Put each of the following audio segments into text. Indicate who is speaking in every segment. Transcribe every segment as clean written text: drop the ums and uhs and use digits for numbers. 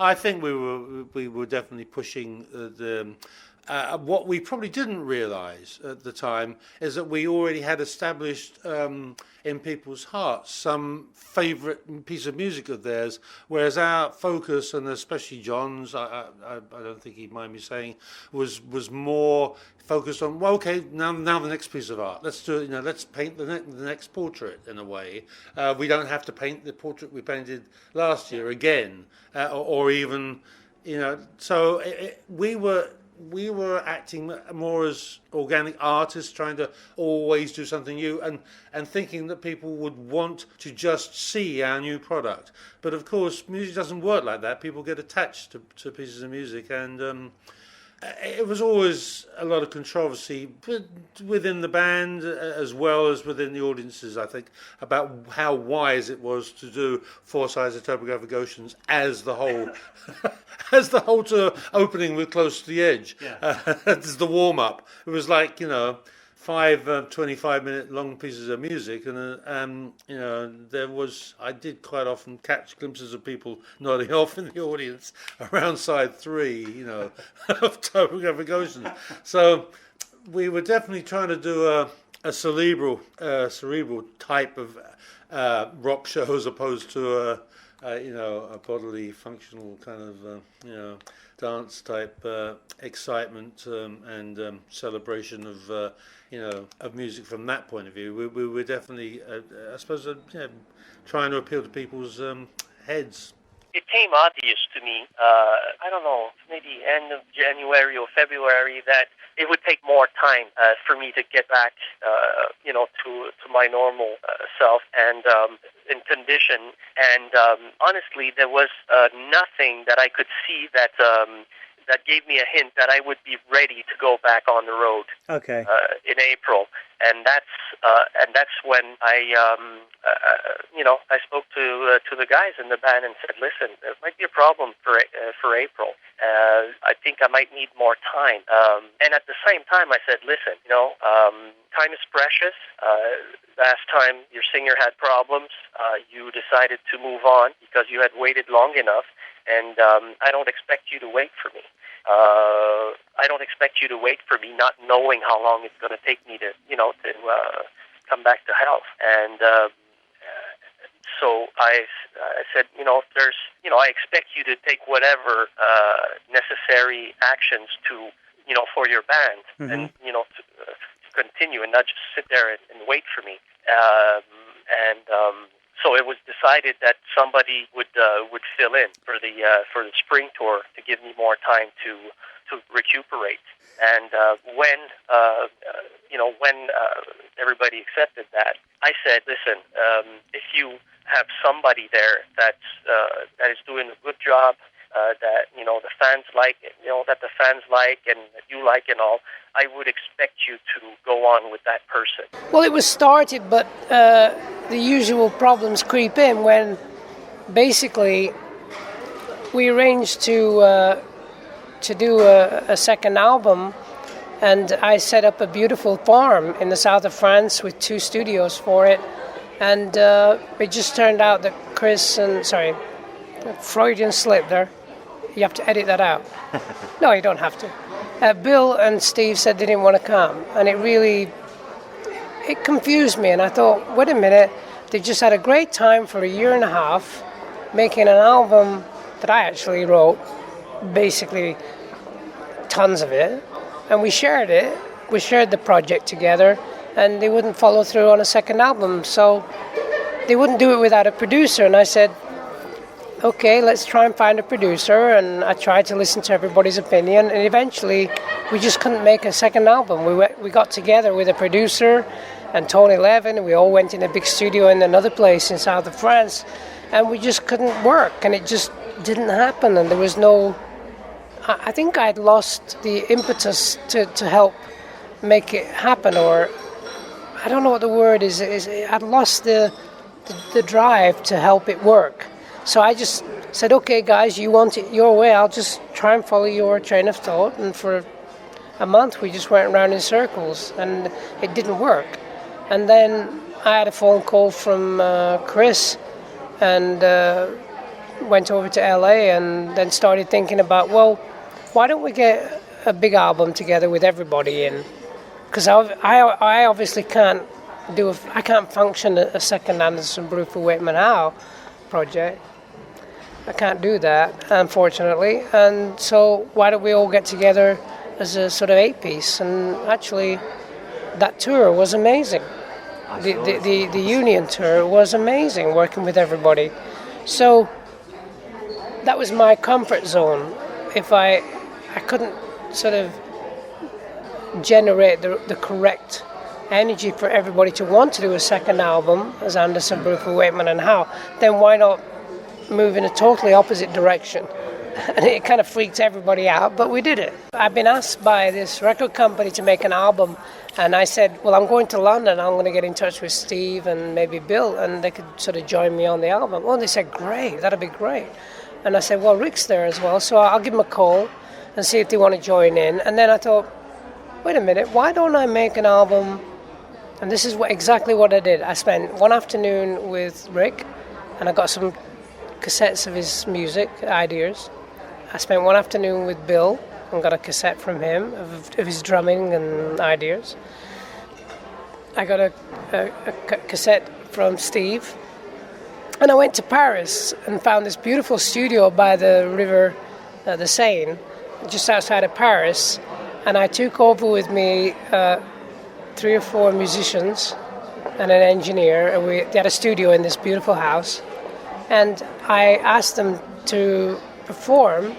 Speaker 1: I think we were definitely pushing the. What we probably didn't realise at the time is that we already had established in people's hearts some favourite piece of music of theirs, whereas our focus, and especially John's, I don't think he'd mind me saying, was more focused on, well, okay, now the next piece of art. Let's do it. Let's paint the next portrait in a way. We don't have to paint the portrait we painted last year again, or even, So we were acting more as organic artists, trying to always do something new, and thinking that people would want to just see our new product. But of course, music doesn't work like that. People get attached to pieces of music, and it was always a lot of controversy within the band as well as within the audiences, I think, about how wise it was to do Four Sides of Topographic Oceans as the whole as the whole tour opening with Close to the Edge. Yeah. As the warm-up. It was like, 5 25-minute long pieces of music, and I did quite often catch glimpses of people nodding off in the audience around side 3, of Topographic Oceans. So we were definitely trying to do a cerebral type of rock show as opposed to a bodily functional kind of dance type excitement and celebration of music from that point of view. We were definitely, I suppose, trying to appeal to people's heads.
Speaker 2: It came obvious to me, I don't know, maybe end of January or February, that it would take more time for me to get back, to my normal self and in condition. And honestly, there was nothing that I could see that gave me a hint that I would be ready to go back on the road.
Speaker 3: Okay.
Speaker 2: In April, and that's when I spoke to the guys in the band and said, listen, there might be a problem for April. I think I might need more time. And at the same time, I said, listen, time is precious. Last time your singer had problems, you decided to move on because you had waited long enough. And I don't expect you to wait for me. I don't expect you to wait for me, not knowing how long it's going to take me to come back to health. And so I said, there's, I expect you to take whatever necessary actions to, for your band, mm-hmm. and to continue and not just sit there and wait for me. So it was decided that somebody would fill in for the spring tour to give me more time to recuperate. And when everybody accepted that, I said, listen, if you have somebody there that is doing a good job, that the fans like, that the fans like and that you like and all, I would expect you to go on with that person.
Speaker 4: Well, it was started, but the usual problems creep in when basically we arranged to do a second album, and I set up a beautiful farm in the south of France with 2 studios for it, and it just turned out that Freudian slip there. You have to edit that out. No, you don't have to. Bill and Steve said they didn't want to come, and it confused me, and I thought, wait a minute, they just had a great time for a year and a half making an album that I actually wrote, basically tons of it, and we shared it. We shared the project together, and they wouldn't follow through on a second album, so they wouldn't do it without a producer, and I said, okay, let's try and find a producer, and I tried to listen to everybody's opinion, and eventually we just couldn't make a second album. We got together with a producer and Tony Levin, and we all went in a big studio in another place in south of France, and we just couldn't work, and it just didn't happen, and there was no... I think I'd lost the impetus to help make it happen, or I don't know what the word is. I'd lost the drive to help it work. So I just said, okay, guys, you want it your way, I'll just try and follow your train of thought. And for a month, we just went around in circles, and it didn't work. And then I had a phone call from Chris, and went over to LA and then started thinking about, well, why don't we get a big album together with everybody in? Because I obviously can't I can't function a second Anderson, Bruford, Wakeman Howe project. I can't do that, unfortunately. And so why don't we all get together as a sort of 8-piece? And actually, that tour was amazing. The Union tour was amazing, working with everybody. So that was my comfort zone. If I couldn't sort of generate the correct energy for everybody to want to do a second album as Anderson, Bruford, Wakeman and Howe, then why not move in a totally opposite direction? And it kind of freaked everybody out, but we did it. I've been asked by this record company to make an album, and I said, well, I'm going to London, I'm going to get in touch with Steve and maybe Bill, and they could sort of join me on the album. Oh, they said, great, that'd be great. And I said, well, Rick's there as well, so I'll give them a call and see if they want to join in. And then I thought, wait a minute, why don't I make an album? And this is exactly what I did. I spent one afternoon with Rick, and I got some cassettes of his music ideas. I spent one afternoon with Bill and got a cassette from him of his drumming and ideas. I got a cassette from Steve. And I went to Paris and found this beautiful studio by the river, the Seine, just outside of Paris. And I took over with me 3 or 4 musicians and an engineer. And they had a studio in this beautiful house. And I asked them to perform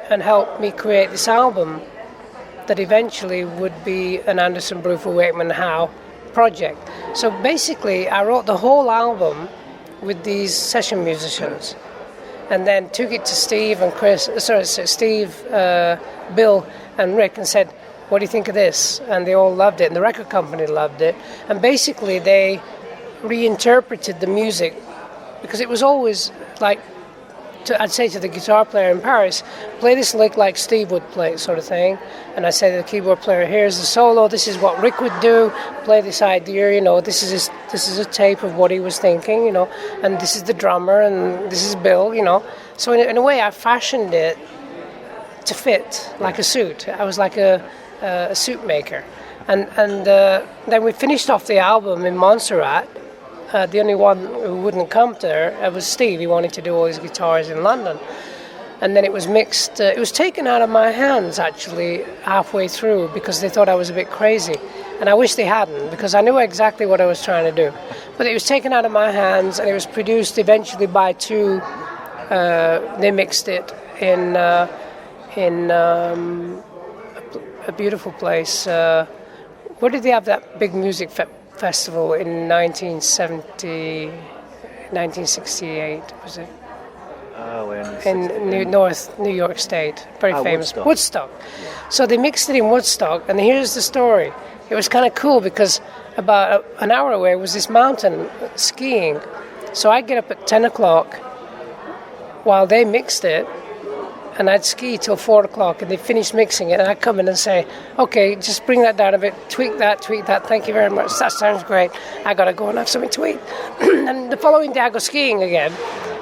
Speaker 4: and help me create this album that eventually would be an Anderson, Bruford, Wakeman Howe project. So basically, I wrote the whole album with these session musicians, and then took it to Steve and Bill and Rick, and said, what do you think of this? And they all loved it, and the record company loved it. And basically, they reinterpreted the music, because it was always like, I'd say to the guitar player in Paris, play this lick like Steve would play it, sort of thing. And I say to the keyboard player, here's the solo, this is what Rick would do, play this idea, this is a tape of what he was thinking, and this is the drummer, and this is Bill, So in a way, I fashioned it to fit like a suit. I was like a suit maker. And then we finished off the album in Montserrat. The only one who wouldn't come there was Steve. He wanted to do all his guitars in London. And then it was mixed. It was taken out of my hands, actually, halfway through, because they thought I was a bit crazy. And I wish they hadn't, because I knew exactly what I was trying to do. But it was taken out of my hands, and it was produced eventually by 2. They mixed it in a beautiful place. Where did they have that big music festival in 1968, was it?
Speaker 3: Oh,
Speaker 4: in North New York State, very famous. Woodstock. Yeah. So they mixed it in Woodstock, and here's the story. It was kind of cool because about an hour away was this mountain skiing. So I'd get up at 10 o'clock while they mixed it, and I'd ski till 4 o'clock, and they'd finish mixing it, and I'd come in and say, okay, just bring that down a bit, tweak that, thank you very much, that sounds great, I gotta go and have something to eat. And the following day I go skiing again,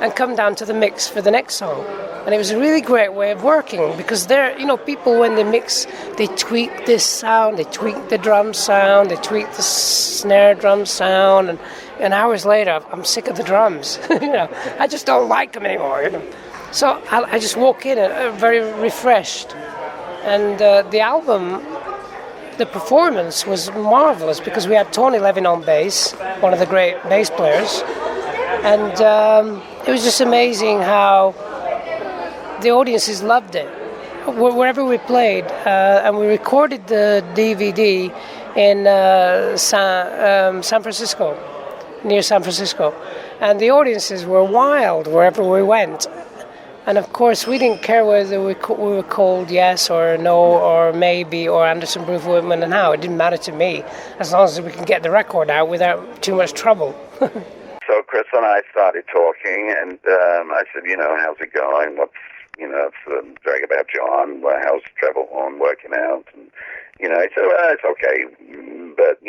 Speaker 4: and come down to the mix for the next song. And it was a really great way of working, because people when they mix, they tweak this sound, they tweak the drum sound, they tweak the snare drum sound, and hours later, I'm sick of the drums. I just don't like them anymore, So I just walk in very refreshed. And the album, the performance was marvelous, because we had Tony Levin on bass, one of the great bass players. And it was just amazing how the audiences loved it. Wherever we played, and we recorded the DVD in San Francisco, near San Francisco. And the audiences were wild wherever we went. And of course, we didn't care whether we were called yes or no or maybe or Anderson, Bruford, Wakeman and Howe. It didn't matter to me, as long as we could get the record out without too much trouble.
Speaker 3: So Chris and I started talking, and I said, how's it going? What's, it's drag about John. How's Trevor Horn working out? And, he said, well, it's okay. But,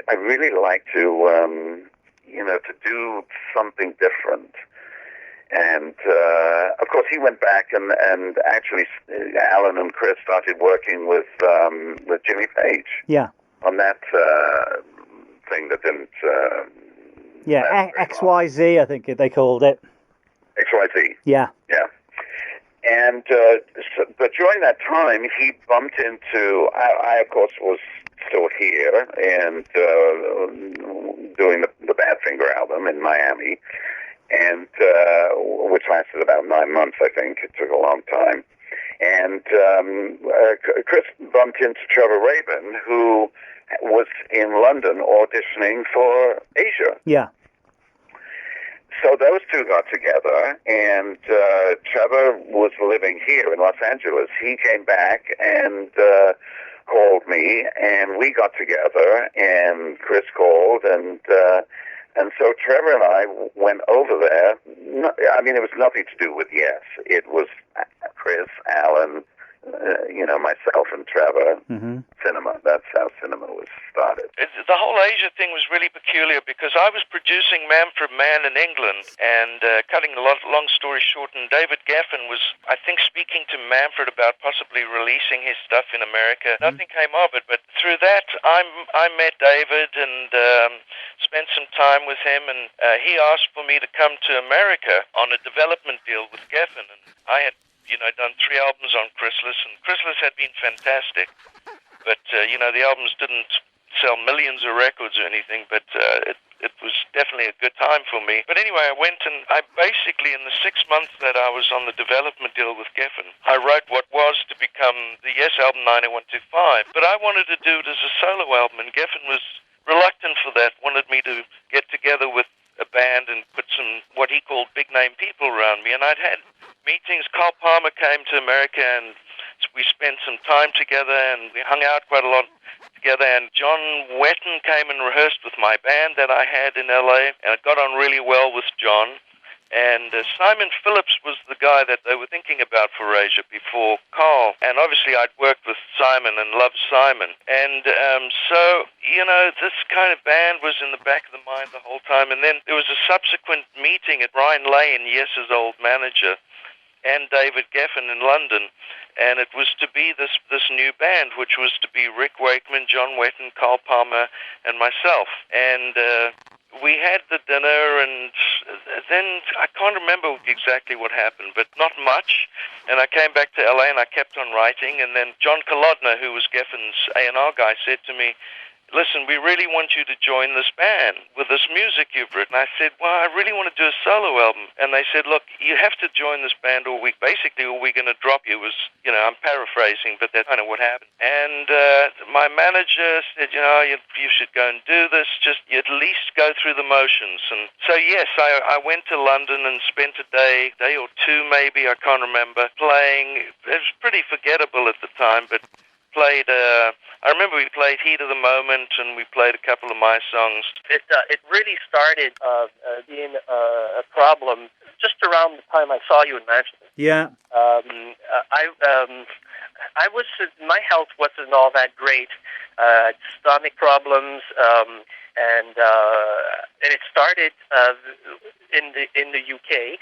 Speaker 3: I really like to, to do something different. And of course, he went back and actually Alan and Chris started working with Jimmy Page.
Speaker 5: Yeah.
Speaker 3: On that thing that didn't.
Speaker 5: XYZ, I think they called it.
Speaker 3: XYZ.
Speaker 5: Yeah.
Speaker 3: Yeah. And but during that time, he bumped into. I of course was still here and doing the Badfinger album in Miami, and which lasted about 9 months. I think it took a long time. And Chris bumped into Trevor Rabin, who was in London auditioning for Asia.
Speaker 5: Yeah.
Speaker 3: So those two got together, and Trevor was living here in Los Angeles. He came back and called me, and we got together, and Chris called, and so Trevor and I went over there. I mean, it was nothing to do with Yes. It was Chris, Alan, myself and Trevor.
Speaker 5: Mm-hmm.
Speaker 3: Cinema. That's how cinema was started.
Speaker 6: The whole Asia thing was really peculiar because I was producing Man for Man in England, and cutting a long story short, and David Geffen was, I think, speaking to Manfred about possibly releasing his stuff in America. Mm-hmm. Nothing came of it, but through that, I met David and spent some time with him, and he asked for me to come to America on a development deal with Geffen, and I had done 3 albums on Chrysalis, and Chrysalis had been fantastic. But, the albums didn't sell millions of records or anything, but it was definitely a good time for me. But anyway, I went and I basically, in the 6 months that I was on the development deal with Geffen, I wrote what was to become the Yes album 90125. But I wanted to do it as a solo album, and Geffen was reluctant for that, wanted me to get together with a band and put some, what he called big name people around me. And I'd had meetings. Carl Palmer came to America, and we spent some time together, and we hung out quite a lot together. And John Wetton came and rehearsed with my band that I had in LA, and I got on really well with John. And Simon Phillips was the guy that they were thinking about for Asia before Carl. And obviously I'd worked with Simon and loved Simon. And so, this kind of band was in the back of the mind the whole time. And then there was a subsequent meeting at Brian Lane, Yes's old manager, and David Geffen in London. And it was to be this new band, which was to be Rick Wakeman, John Wetton, Carl Palmer, and myself. And we had the dinner, and then I can't remember exactly what happened, but not much. And I came back to LA, and I kept on writing. And then John Kolodner, who was Geffen's A&R guy, said to me, "Listen, we really want you to join this band with this music you've written." I said, "Well, I really want to do a solo album." And they said, "Look, you have to join this band, or we're going to drop you." It was, I'm paraphrasing, but that's kind of what happened. And my manager said, you should go and do this. Just at least go through the motions. And so, yes, I went to London and spent a day or two maybe, I can't remember, playing. It was pretty forgettable at the time, but played. I remember we played Heat of the Moment, and we played a couple of my songs.
Speaker 2: It really started being a problem just around the time I saw you in Manchester.
Speaker 5: Yeah.
Speaker 2: I was, my health wasn't all that great. Stomach problems, and it started in the UK.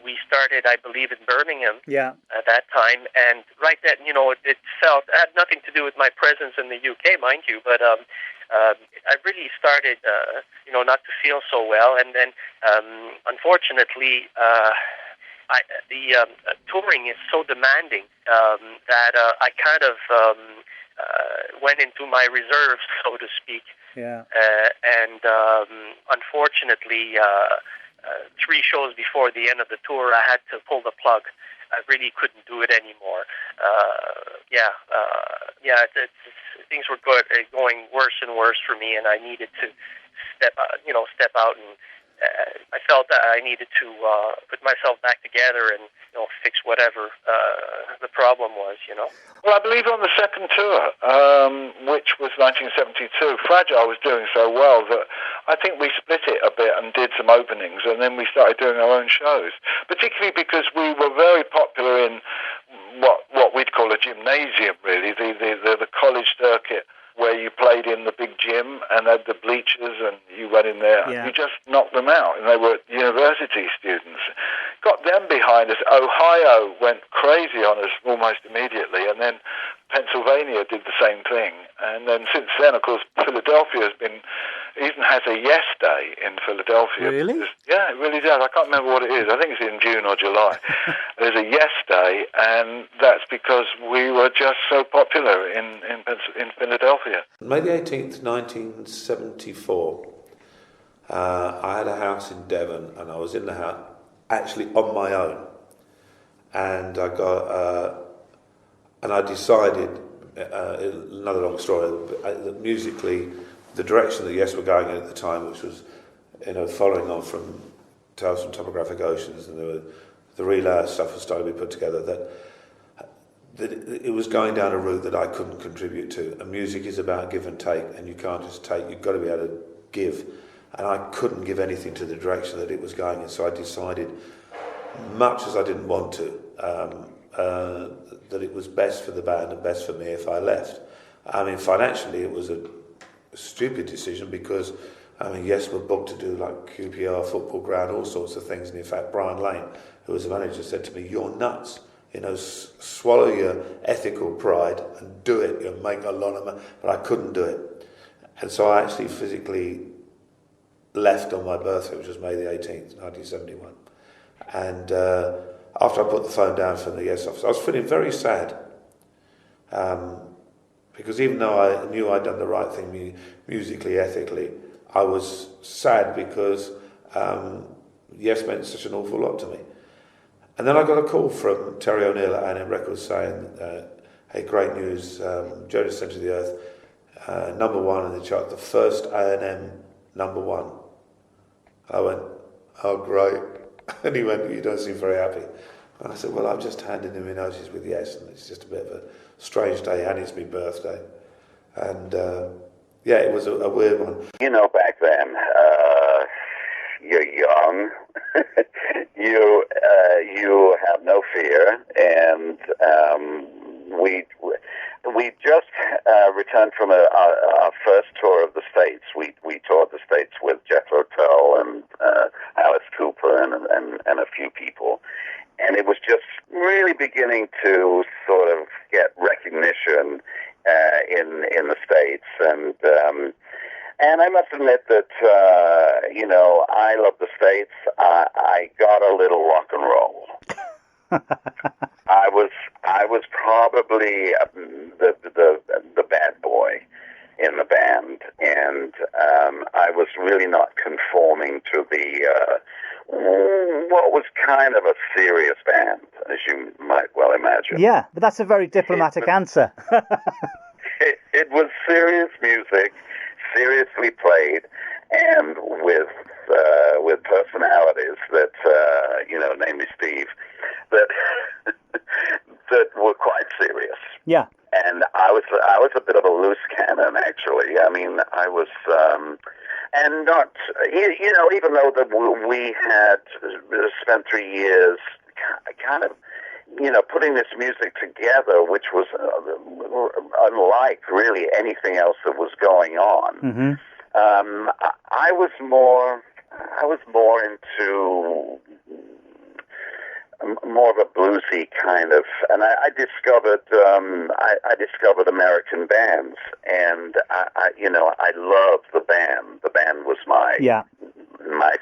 Speaker 2: We started, I believe, in Birmingham at that time, and right then, it felt, it had nothing to do with my presence in the UK, mind you, but I really started, not to feel so well, and then, unfortunately, the touring is so demanding that I kind of went into my reserves, so to speak.
Speaker 5: Yeah.
Speaker 2: And unfortunately, 3 shows before the end of the tour, I had to pull the plug. I really couldn't do it anymore. Things were going worse and worse for me, and I needed to step out, and I felt that I needed to put myself back together and fix whatever the problem was.
Speaker 7: Well, I believe on the second tour, which was 1972, Fragile was doing so well that I think we split it a bit and did some openings, and then we started doing our own shows, particularly because we were very popular in what we'd call a gymnasium, really, the college circuit, where you played in the big gym and had the bleachers and you went in there.
Speaker 5: Yeah.
Speaker 7: You just knocked them out, and they were university Ohio went crazy on us almost immediately, and then Pennsylvania did the same thing. And then since then, of course, Philadelphia even has a Yes Day in Philadelphia.
Speaker 5: Really?
Speaker 7: Yeah, it really does. I can't remember what it is. I think it's in June or July. There's a Yes Day, and that's because we were just so popular in Philadelphia.
Speaker 8: May the 18th, 1974, I had a house in Devon, and I was in the house actually on my own. And I decided, another long story, that musically, the direction that Yes were going in at the time, which was, following on from Tales from Topographic Oceans, and the relay stuff was starting to be put together, that it was going down a route that I couldn't contribute to. And music is about give and take, and you can't just take, you've got to be able to give. And I couldn't give anything to the direction that it was going in, so I decided, much as I didn't want to, that it was best for the band and best for me if I left. I mean, financially, it was a stupid decision because, Yes, we're booked to do like QPR, football ground, all sorts of things. And in fact, Brian Lane, who was the manager, said to me, "You're nuts. Swallow your ethical pride and do it. You'll make a lot of money." But I couldn't do it. And so I actually physically left on my birthday, which was May the 18th, 1971. And after I put the phone down from the Yes office, I was feeling very sad. Because even though I knew I'd done the right thing musically, ethically, I was sad because Yes meant such an awful lot to me. And then I got a call from Terry O'Neill at A&M Records saying, "Hey, great news, Journey to the Centre of the Earth, #1 in the chart, the first A&M #1. I went, "Oh, great." And he went, "You don't seem very happy." And I said, "Well, I've just handed him in notice with Yes, and it's just a bit of a strange day, and it's my birthday." And it was a weird one.
Speaker 3: Back then, you're young, you have no fear, and we just returned from our first tour of the States. We toured the States with Jethro Tull and Alice Cooper and a few people. And it was just really beginning to sort of get recognition in the States. And I must admit that, I love the States. I got a little rock and roll. I was probably the bad boy in the band, and I was really not conforming to the what was kind of a serious band, as you might well imagine.
Speaker 5: Yeah, but that's a very diplomatic answer.
Speaker 3: It was serious music, seriously played, and with personalities that namely Steve, that were quite serious.
Speaker 5: Yeah.
Speaker 3: And I was a bit of a loose cannon, actually. I mean, I was, and not, even though that we had spent 3 years kind of, putting this music together, which was unlike really anything else that was going on.
Speaker 5: Mm-hmm.
Speaker 3: I was more into more of a bluesy kind of, and I discovered American bands, and I loved the band. The band was my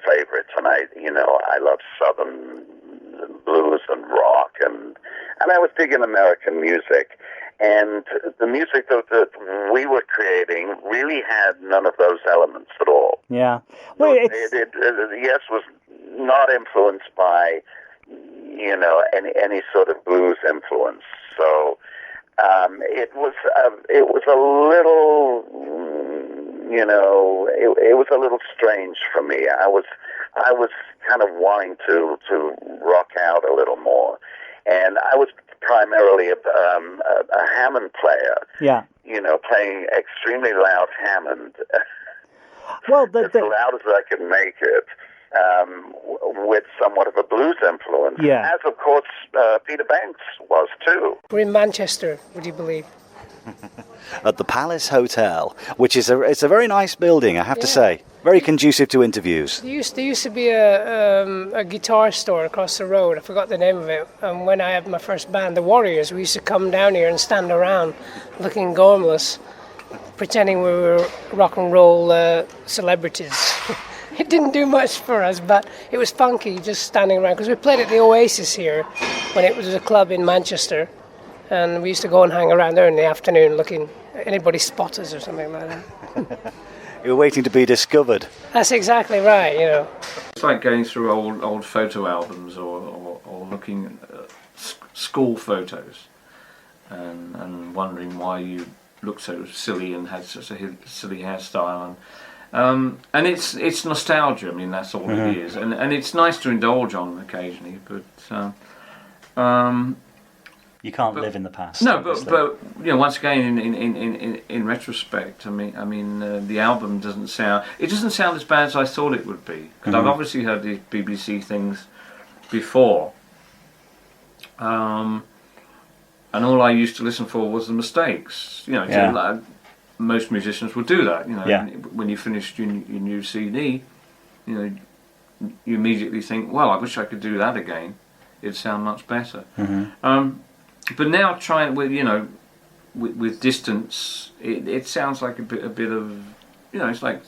Speaker 3: favorite, and I loved Southern blues and rock, and I was digging American music, and the music that we were creating really had none of those elements at all.
Speaker 5: Yeah, well,
Speaker 3: Yes was not influenced by any sort of blues influence. So it was a little, it was a little strange for me. I was kind of wanting to rock out a little more, and I was primarily a Hammond player.
Speaker 5: Yeah.
Speaker 3: Playing extremely loud Hammond.
Speaker 5: Well,
Speaker 3: as loud as I could make it. With somewhat of a blues influence, as of course Peter Banks was too.
Speaker 4: We're in Manchester, would you believe?
Speaker 5: at the Palace Hotel, which is it's a very nice building, I have to say. Very conducive to interviews.
Speaker 4: There used to be a guitar store across the road. I forgot the name of it. And when I had my first band, the Warriors, we used to come down here and stand around looking gormless, pretending we were rock and roll celebrities. It didn't do much for us, but it was funky just standing around, because we played at the Oasis here when it was a club in Manchester, and we used to go and hang around there in the afternoon looking, anybody spot us or something like that.
Speaker 5: You were waiting to be discovered.
Speaker 4: That's exactly right, you know.
Speaker 9: It's like going through old photo albums or looking at school photos and wondering why you looked so silly and had such a silly hairstyle. And it's nostalgia. I mean, that's all it is. And it's nice to indulge on occasionally, but
Speaker 5: you can't live in the past.
Speaker 9: No, but you know, once again, in retrospect, I mean, the album doesn't sound as bad as I thought it would be, because I've obviously heard these BBC things before, and all I used to listen for was the mistakes. You know, most musicians will do that. You know, when you finished your new CD, you know, you immediately think, well, I wish I could do that again. It'd sound much better. But now trying with distance, it sounds like a bit of, you know, it's like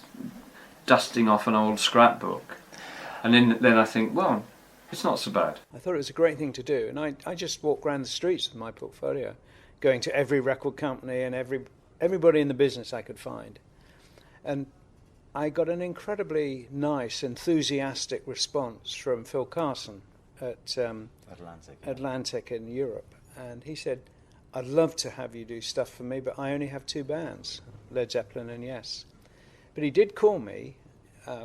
Speaker 9: dusting off an old scrapbook, and then I think, well, it's not so bad.
Speaker 10: I thought it was a great thing to do, and I just walked around the streets with my portfolio, going to every record company and everybody in the business I could find, and I got an incredibly nice, enthusiastic response from Phil Carson at Atlantic in Europe. And he said, I'd love to have you do stuff for me, but I only have two bands, Led Zeppelin and Yes. But he did call me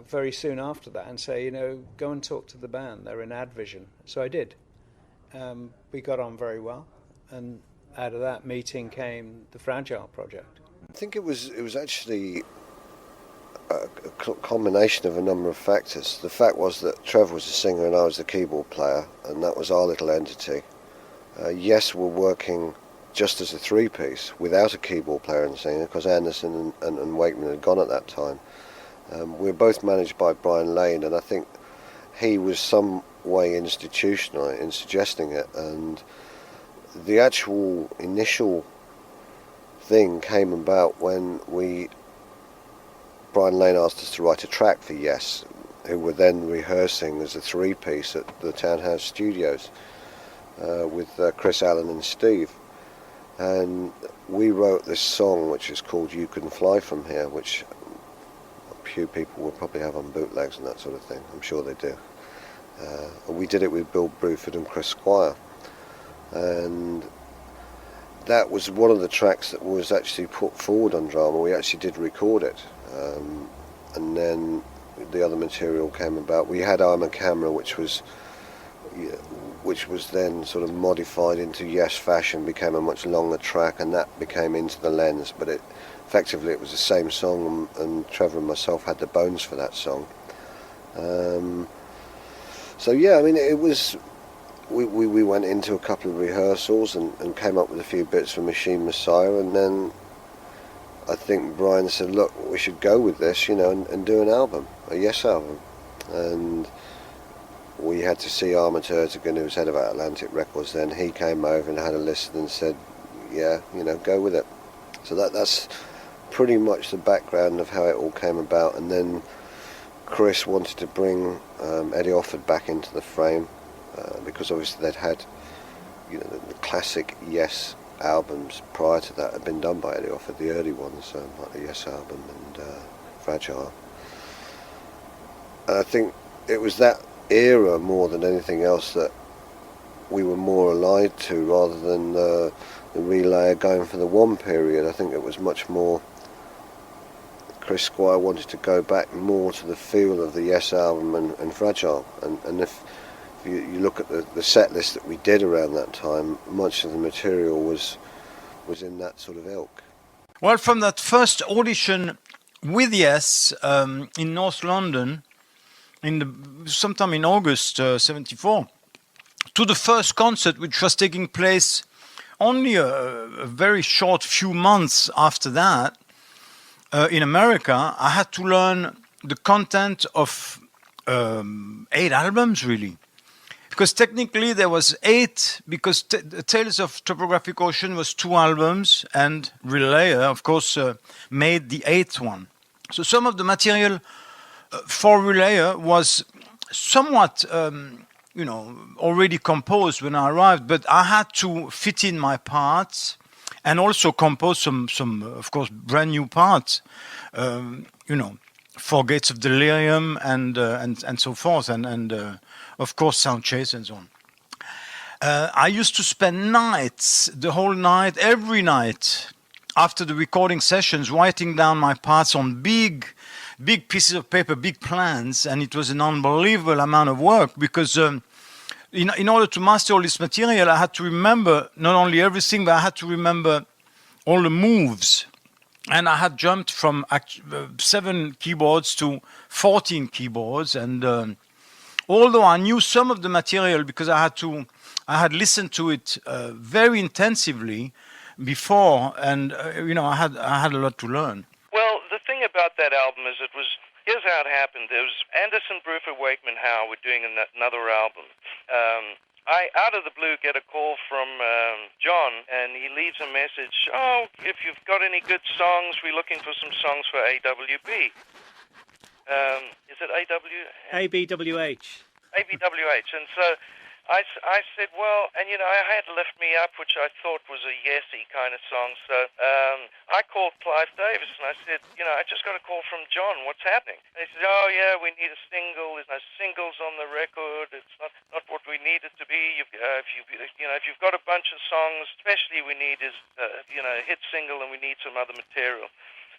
Speaker 10: very soon after that and say, you know, go and talk to the band. They're in Advision. So I did. We got on very well. And out of that meeting came the Fragile project.
Speaker 11: I think it was actually a combination of a number of factors. The fact was that Trevor was the singer and I was the keyboard player, and that was our little entity. Yes, we're working just as a three-piece without a keyboard player and singer, because Anderson and Wakeman had gone at that time. We're both managed by Brian Lane, and I think he was some way institutional in suggesting it, and the actual initial thing came about when Brian Lane asked us to write a track for Yes, who were then rehearsing as a three-piece at the Townhouse Studios with Chris Allen and Steve. And we wrote this song which is called You Can Fly From Here, which a few people will probably have on bootlegs and that sort of thing. I'm sure they do. We did it with Bill Bruford and Chris Squire. And that was one of the tracks that was actually put forward on Drama. We actually did record it. And then the other material came about. We had I'm a Camera, which was then sort of modified into Yes fashion, became a much longer track, and that became Into the Lens. But effectively it was the same song, and Trevor and myself had the bones for that song. So yeah, I mean, it was. We went into a couple of rehearsals and came up with a few bits for Machine Messiah, and then I think Brian said, look, we should go with this, you know, and do an album, a Yes album. And we had to see Ahmet Ertegun, who was head of Atlantic Records then. He came over and had a listen and said, yeah, you know, go with it. So that's pretty much the background of how it all came about. And then Chris wanted to bring Eddie Offord back into the frame, because obviously they'd had, you know, the classic Yes albums prior to that had been done by Eddie Offord, the early ones, like the Yes album and Fragile. And I think it was that era more than anything else that we were more allied to, rather than the relayer going for the one period. I think it was much more, Chris Squire wanted to go back more to the feel of the Yes album and Fragile, and if you look at the set list that we did around that time, much of the material was in that sort of ilk.
Speaker 12: Well, from that first audition with Yes in North London, sometime in August '74, to the first concert, which was taking place only a very short few months after that, in America, I had to learn the content of 8 albums, really. Because technically there was 8, because Tales of Topographic Ocean was 2 albums, and Relayer, of course, made the 8th one. So some of the material for Relayer was somewhat, already composed when I arrived, but I had to fit in my parts and also compose some of course, brand new parts, for Gates of Delirium and so forth, and of course, Sound Chase and so on. I used to spend nights, the whole night, every night, after the recording sessions, writing down my parts on big pieces of paper, big plans, and it was an unbelievable amount of work because in order to master all this material, I had to remember not only everything, but I had to remember all the moves. And I had jumped from 7 keyboards to 14 keyboards, and although I knew some of the material because I had listened to it very intensively before, and I had a lot to learn.
Speaker 6: Well, the thing about that album is here's how it happened. There was Anderson, Bruford, Wakeman, Howe were doing another album. I, out of the blue, get a call from John, and he leaves a message, "Oh, if you've got any good songs, we're looking for some songs for AWB." Is it AW?
Speaker 13: ABWH.
Speaker 6: ABWH. And so I said, well, and I had Lift Me Up, which I thought was a Yesy kind of song. So I called Clive Davis and I said, I just got a call from John. What's happening? And he said, oh yeah, we need a single. There's no singles on the record. It's not what we need it to be. If you've got a bunch of songs, especially we need is a hit single, and we need some other material.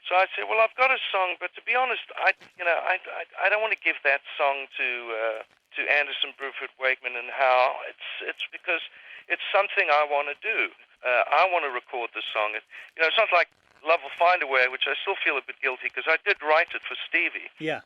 Speaker 6: So I said, well, I've got a song, but to be honest, I don't want to give that song to Anderson, Bruford, Wakeman, and Howe. It's because it's something I want to do. I want to record the song. It's not like Love Will Find a Way, which I still feel a bit guilty because I did write it for Stevie.
Speaker 13: Yeah.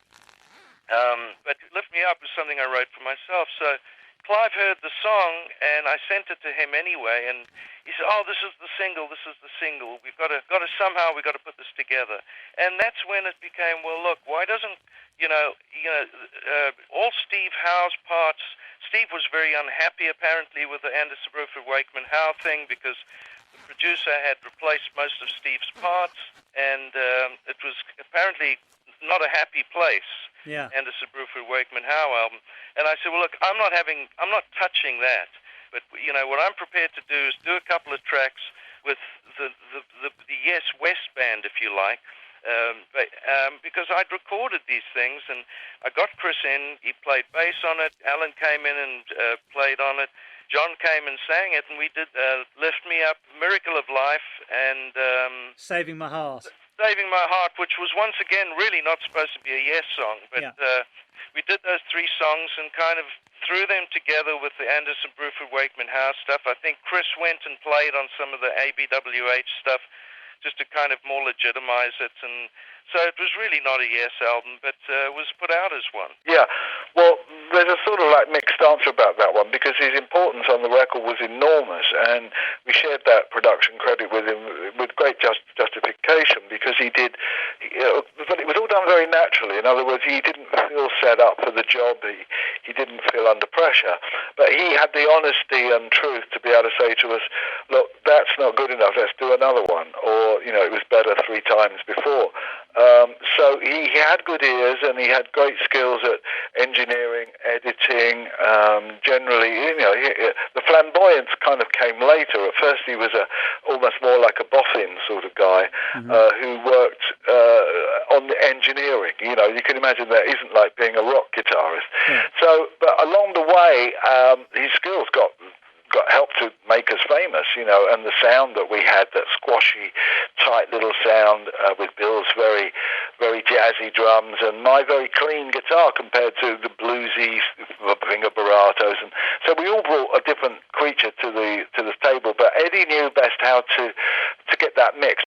Speaker 6: But Lift Me Up is something I wrote for myself. So Clive heard the song, and I sent it to him anyway, and he said, oh, this is the single. We've got to put this together. And that's when it became, well, look, why doesn't, all Steve Howe's parts, Steve was very unhappy, apparently, with the Anderson, Bruford, Wakeman, Howe thing, because the producer had replaced most of Steve's parts, and it was apparently not a happy place.
Speaker 13: Yeah.
Speaker 6: Anderson, Bruford, Wakeman, Howe album. And I said, well, look, I'm not touching that. But, what I'm prepared to do is do a couple of tracks with the Yes West Band, if you like, because I'd recorded these things, and I got Chris in, he played bass on it, Alan came in and played on it, John came and sang it, and we did Lift Me Up, Miracle of Life, and
Speaker 13: Saving My Heart.
Speaker 6: Saving My Heart, which was once again really not supposed to be a Yes song, but we did those 3 songs and kind of threw them together with the Anderson, Bruford, Wakeman, Howe stuff. I think Chris went and played on some of the ABWH stuff just to kind of more legitimize it, and so it was really not a Yes album, but was put out as one.
Speaker 7: Yeah, well, there's a sort of like mixed answer about that one, because his importance on the record was enormous, and we shared that production credit with him with great justification, because but it was all done very naturally. In other words, he didn't feel set up for the job, he didn't feel under pressure, but he had the honesty and truth to be able to say to us, look, that's not good enough, let's do another one, or, it was better 3 times before. So he had good ears, and he had great skills at engineering, editing, generally, the flamboyance kind of came later. At first he was almost more like a boffin sort of guy, who worked on the engineering. You can imagine that isn't like being a rock guitarist.
Speaker 13: Yeah.
Speaker 7: So, but along the way, his skills got helped to make us famous, and the sound that we had, that squashy, tight little sound with Bill's very, very jazzy drums and my very clean guitar compared to the bluesy finger baratos, and so we all brought a different creature to the table. But Eddie knew best how to get that mix.